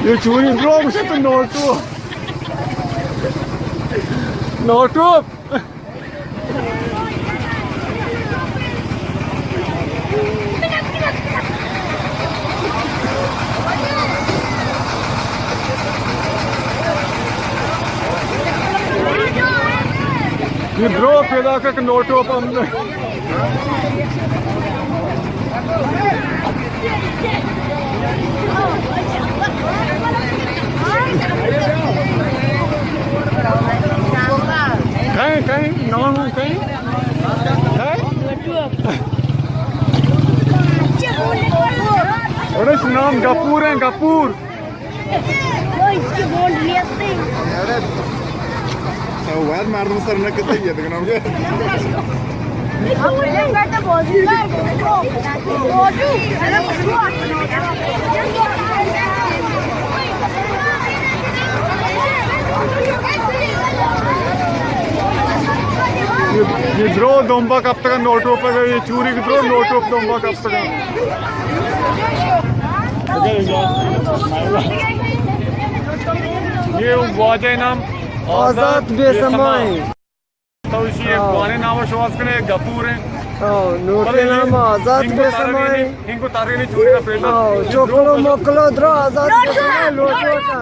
ये चूरी ब्रो मुझे तो नोटू ये ब्रो पैदा का नोटो पम कहीं नॉन कहीं और इस नाम गपूर है गपूर वाद मार दूं सर ना कितने ये देखना मुझे ये द्रो दोंबा कब तक नोटो पर ये चूरी की द्रो नोटो दोंबा कब तक ये वाजे नाम आजाद बेसमाई तो इसी पुराने नाम शवास के गपूर हैं नोटे नाम आजाद बेसमाई इनको तारे ने चूरी का पेड़ चोकलो मोकलो द्रो आजाद बेसमाई लोटो का